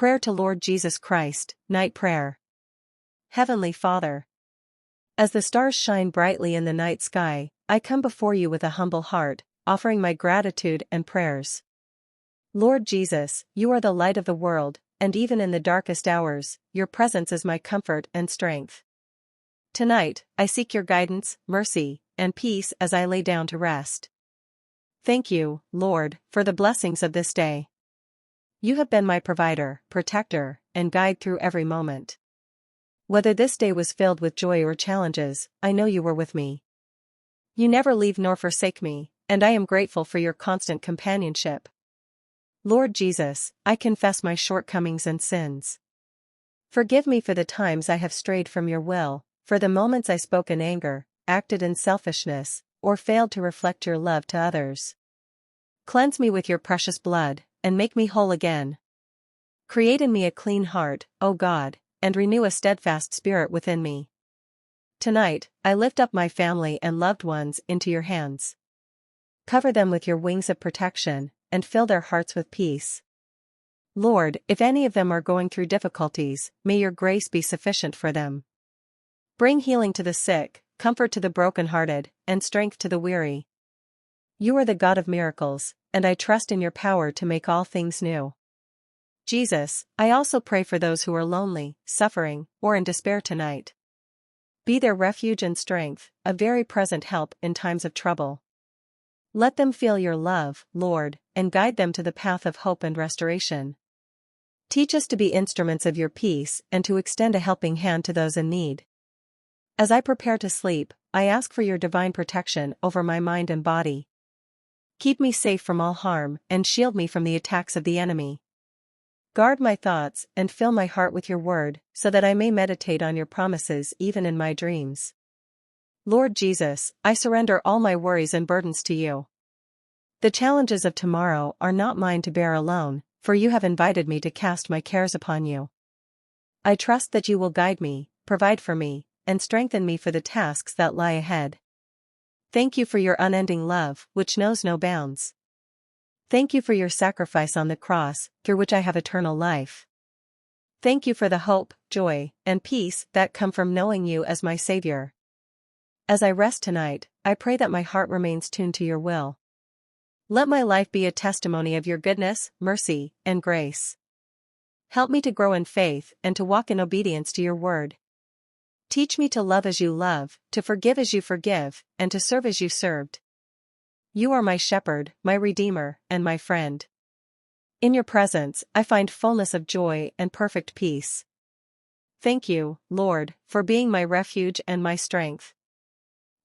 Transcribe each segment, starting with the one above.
Prayer to Lord Jesus Christ, Night Prayer. Heavenly Father, as the stars shine brightly in the night sky, I come before you with a humble heart, offering my gratitude and prayers. Lord Jesus, you are the light of the world, and even in the darkest hours, your presence is my comfort and strength. Tonight, I seek your guidance, mercy, and peace as I lay down to rest. Thank you, Lord, for the blessings of this day. You have been my provider, protector, and guide through every moment. Whether this day was filled with joy or challenges, I know you were with me. You never leave nor forsake me, and I am grateful for your constant companionship. Lord Jesus, I confess my shortcomings and sins. Forgive me for the times I have strayed from your will, for the moments I spoke in anger, acted in selfishness, or failed to reflect your love to others. Cleanse me with your precious blood, and make me whole again. Create in me a clean heart, O God, and renew a steadfast spirit within me. Tonight, I lift up my family and loved ones into your hands. Cover them with your wings of protection, and fill their hearts with peace. Lord, if any of them are going through difficulties, may your grace be sufficient for them. Bring healing to the sick, comfort to the brokenhearted, and strength to the weary. You are the God of miracles, and I trust in your power to make all things new. Jesus, I also pray for those who are lonely, suffering, or in despair tonight. Be their refuge and strength, a very present help in times of trouble. Let them feel your love, Lord, and guide them to the path of hope and restoration. Teach us to be instruments of your peace and to extend a helping hand to those in need. As I prepare to sleep, I ask for your divine protection over my mind and body. Keep me safe from all harm and shield me from the attacks of the enemy. Guard my thoughts and fill my heart with your word, so that I may meditate on your promises even in my dreams. Lord Jesus, I surrender all my worries and burdens to you. The challenges of tomorrow are not mine to bear alone, for you have invited me to cast my cares upon you. I trust that you will guide me, provide for me, and strengthen me for the tasks that lie ahead. Thank you for your unending love, which knows no bounds. Thank you for your sacrifice on the cross, through which I have eternal life. Thank you for the hope, joy, and peace that come from knowing you as my Savior. As I rest tonight, I pray that my heart remains tuned to your will. Let my life be a testimony of your goodness, mercy, and grace. Help me to grow in faith and to walk in obedience to your word. Teach me to love as you love, to forgive as you forgive, and to serve as you served. You are my shepherd, my redeemer, and my friend. In your presence, I find fullness of joy and perfect peace. Thank you, Lord, for being my refuge and my strength.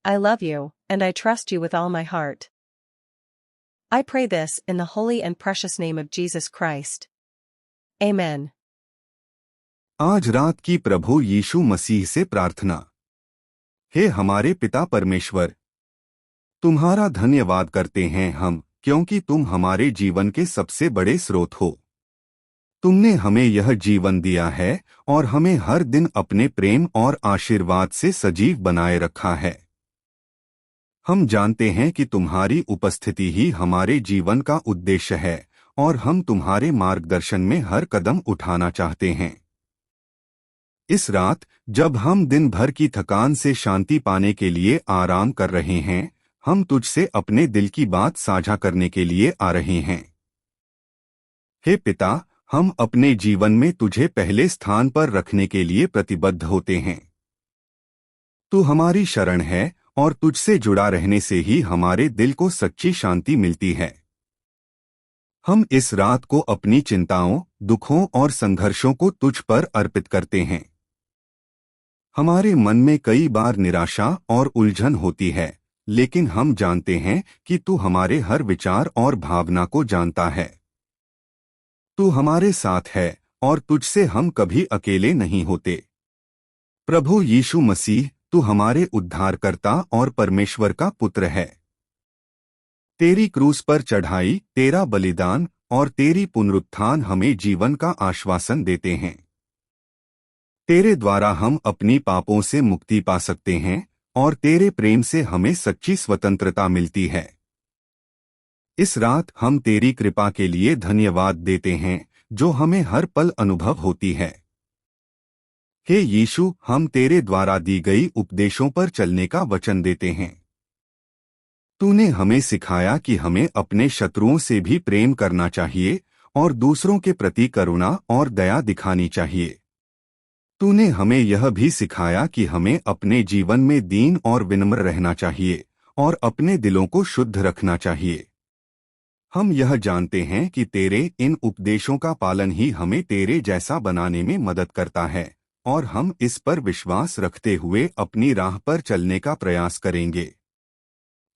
I love you, and I trust you with all my heart. I pray this in the holy and precious name of Jesus Christ. Amen. आज रात की प्रभु यीशु मसीह से प्रार्थना। हे हमारे पिता परमेश्वर, तुम्हारा धन्यवाद करते हैं हम, क्योंकि तुम हमारे जीवन के सबसे बड़े स्रोत हो। तुमने हमें यह जीवन दिया है और हमें हर दिन अपने प्रेम और आशीर्वाद से सजीव बनाए रखा है। हम जानते हैं कि तुम्हारी उपस्थिति ही हमारे जीवन का उद्देश्य है और हम तुम्हारे मार्गदर्शन में हर कदम उठाना चाहते हैं। इस रात, जब हम दिन भर की थकान से शांति पाने के लिए आराम कर रहे हैं, हम तुझसे अपने दिल की बात साझा करने के लिए आ रहे हैं। हे पिता, हम अपने जीवन में तुझे पहले स्थान पर रखने के लिए प्रतिबद्ध होते हैं। तू हमारी शरण है और तुझसे जुड़ा रहने से ही हमारे दिल को सच्ची शांति मिलती है। हम इस रात को अपनी चिंताओं, दुखों और संघर्षों को तुझ पर अर्पित करते हैं। हमारे मन में कई बार निराशा और उलझन होती है, लेकिन हम जानते हैं कि तू हमारे हर विचार और भावना को जानता है। तू हमारे साथ है और तुझसे हम कभी अकेले नहीं होते। प्रभु यीशु मसीह, तू हमारे उद्धारकर्ता और परमेश्वर का पुत्र है। तेरी क्रूस पर चढ़ाई, तेरा बलिदान और तेरी पुनरुत्थान हमें जीवन का आश्वासन देते हैं। तेरे द्वारा हम अपनी पापों से मुक्ति पा सकते हैं और तेरे प्रेम से हमें सच्ची स्वतंत्रता मिलती है। इस रात हम तेरी कृपा के लिए धन्यवाद देते हैं, जो हमें हर पल अनुभव होती है। हे यीशु, हम तेरे द्वारा दी गई उपदेशों पर चलने का वचन देते हैं। तूने हमें सिखाया कि हमें अपने शत्रुओं से भी प्रेम करना चाहिए और दूसरों के प्रति करुणा और दया दिखानी चाहिए। तूने हमें यह भी सिखाया कि हमें अपने जीवन में दीन और विनम्र रहना चाहिए और अपने दिलों को शुद्ध रखना चाहिए। हम यह जानते हैं कि तेरे इन उपदेशों का पालन ही हमें तेरे जैसा बनाने में मदद करता है, और हम इस पर विश्वास रखते हुए अपनी राह पर चलने का प्रयास करेंगे।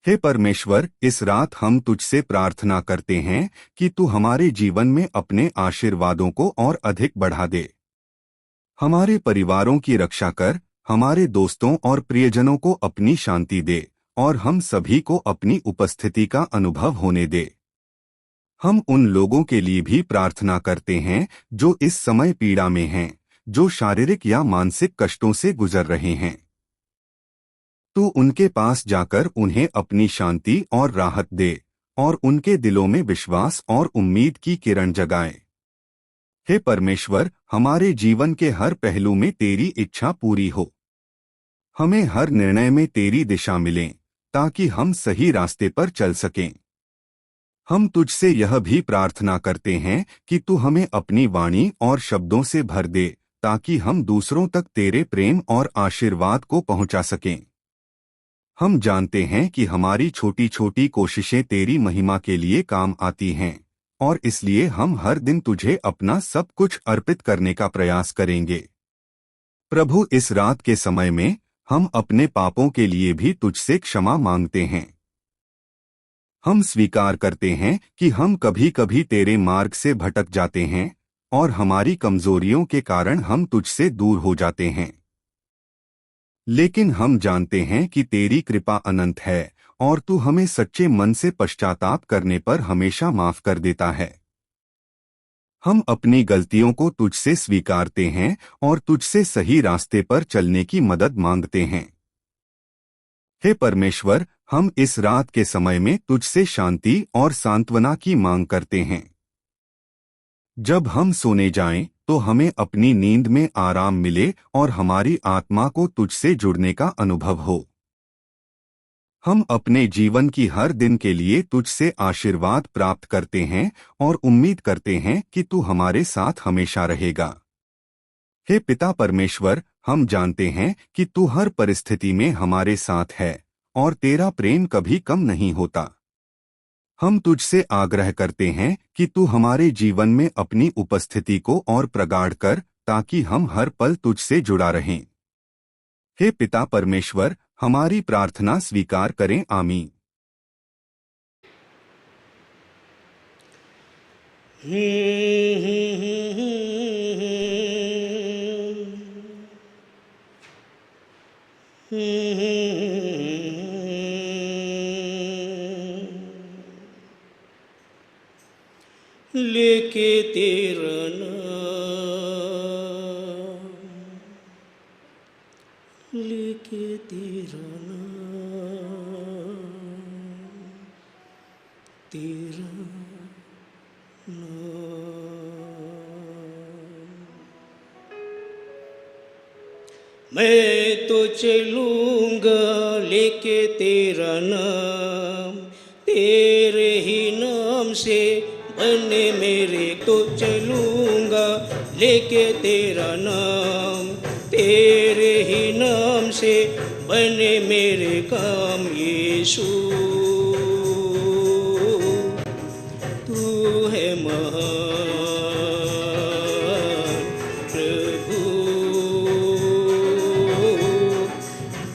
हे परमेश्वर, इस रात हम तुझसे प्रार्थना करते हैं कि तू हमारे जीवन में अपने आशीर्वादों को और अधिक बढ़ा दे। हमारे परिवारों की रक्षा कर, हमारे दोस्तों और प्रियजनों को अपनी शांति दे और हम सभी को अपनी उपस्थिति का अनुभव होने दे। हम उन लोगों के लिए भी प्रार्थना करते हैं जो इस समय पीड़ा में हैं, जो शारीरिक या मानसिक कष्टों से गुजर रहे हैं। तू उनके पास जाकर उन्हें अपनी शांति और राहत दे और उनके दिलों में विश्वास और उम्मीद की किरण जगाए। हे परमेश्वर, हमारे जीवन के हर पहलू में तेरी इच्छा पूरी हो। हमें हर निर्णय में तेरी दिशा मिले ताकि हम सही रास्ते पर चल सकें। हम तुझसे यह भी प्रार्थना करते हैं कि तू हमें अपनी वाणी और शब्दों से भर दे ताकि हम दूसरों तक तेरे प्रेम और आशीर्वाद को पहुंचा सकें। हम जानते हैं कि हमारी छोटी छोटी कोशिशें तेरी महिमा के लिए काम आती हैं, और इसलिए हम हर दिन तुझे अपना सब कुछ अर्पित करने का प्रयास करेंगे। प्रभु, इस रात के समय में हम अपने पापों के लिए भी तुझसे क्षमा मांगते हैं। हम स्वीकार करते हैं कि हम कभी कभी तेरे मार्ग से भटक जाते हैं और हमारी कमजोरियों के कारण हम तुझसे दूर हो जाते हैं। लेकिन हम जानते हैं कि तेरी कृपा अनंत है और तू हमें सच्चे मन से पश्चाताप करने पर हमेशा माफ कर देता है। हम अपनी गलतियों को तुझसे स्वीकारते हैं और तुझसे सही रास्ते पर चलने की मदद मांगते हैं। हे परमेश्वर, हम इस रात के समय में तुझसे शांति और सांत्वना की मांग करते हैं। जब हम सोने जाएं, तो हमें अपनी नींद में आराम मिले और हमारी आत्मा को तुझसे जुड़ने का अनुभव हो। हम अपने जीवन की हर दिन के लिए तुझसे आशीर्वाद प्राप्त करते हैं और उम्मीद करते हैं कि तू हमारे साथ हमेशा रहेगा। हे पिता परमेश्वर, हम जानते हैं कि तू हर परिस्थिति में हमारे साथ है और तेरा प्रेम कभी कम नहीं होता। हम तुझसे आग्रह करते हैं कि तू हमारे जीवन में अपनी उपस्थिति को और प्रगाढ़ कर ताकि हम हर पल तुझसे जुड़ा रहें। हे पिता परमेश्वर, हमारी प्रार्थना स्वीकार करें। आमीन। लेके तेरा नाम, लेके तेरा नाम, तेरा नाम। मैं तो चलूँगा लेके तेरा नाम, तेरे ही नाम से बने मेरे, तो चलूँगा लेके तेरा नाम, तेरे ही नाम से बने मेरे काम। यीशु तू है महान प्रभु,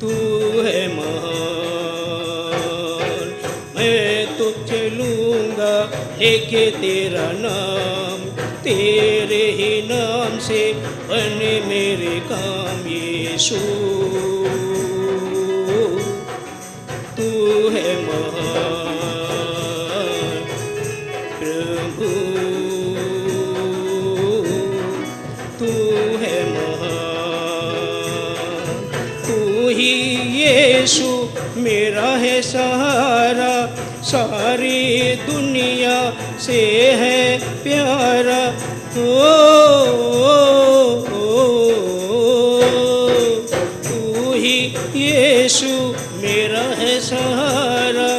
तू है महान। मैं तो चलूँगा लेके तेरा नाम, तेरे ही नाम से बने मेरे काम। यीशु तू है महान प्रभु, तू है महान। तू ही यीशु मेरा है सहारा, सारी दुनिया से है प्यारा। तू ही यीशु मेरा है सहारा,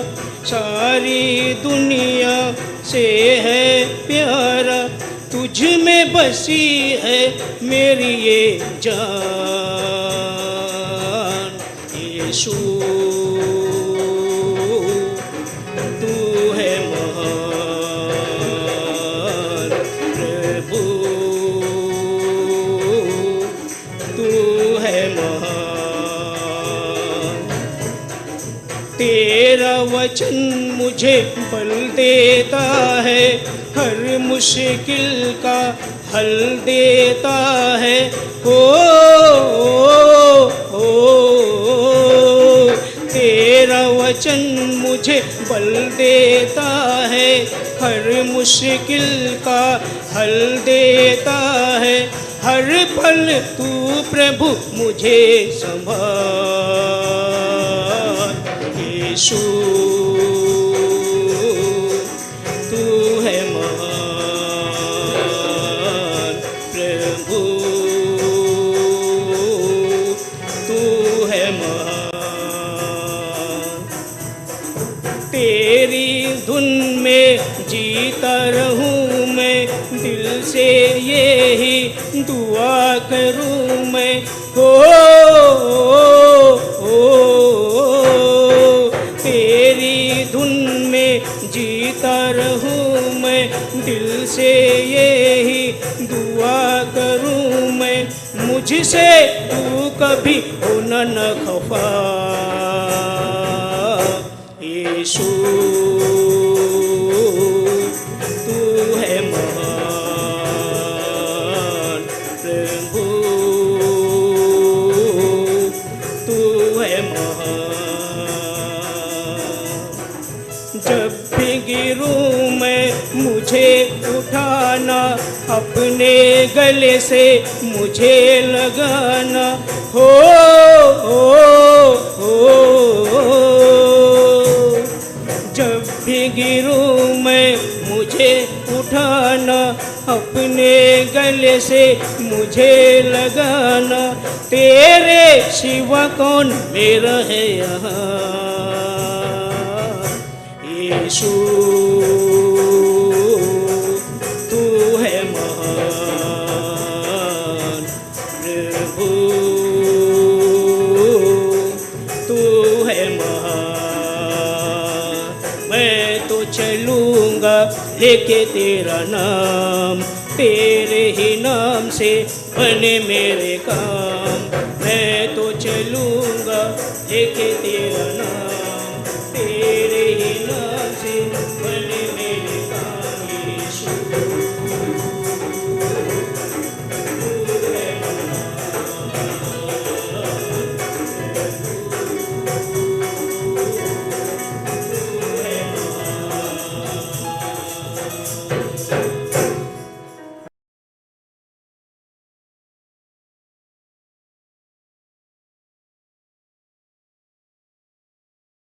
सारी दुनिया से है प्यारा, तुझ में बसी है मेरी ये जान। यीशु तू है महान प्रभु, तू है महान। तेरा वचन मुझे बल देता है, हर मुश्किल का हल देता है। तेरा वचन मुझे बल देता है, हर मुश्किल का हल देता है। हर पल तू प्रभु मुझे संभाल। यीशु तू है महान प्रभु, तू है महान। तेरी धुन में जीता रहूं मैं, दिल से यही दुआ करूं मैं। तेरी धुन में जीता रहूं मैं, दिल से यही दुआ करूं मैं। मुझसे तू कभी होना न खफा। यीशु तू है महान प्रभु, तू है महान। जब भी गिरूं मैं मुझे उठाना, अपने गले से मुझे लगाना। जब भी गिरूं मैं मुझे उठाना, अपने गले से मुझे लगाना। तेरे सिवा कौन मेरा है यहाँ। यीशु तू है महान प्रभु, तू है महान। मैं तो चलूँगा लेके तेरा नाम, तेरे ही नाम से बने मेरे काम। मैं तो चलूँगा लेके तेरा नाम,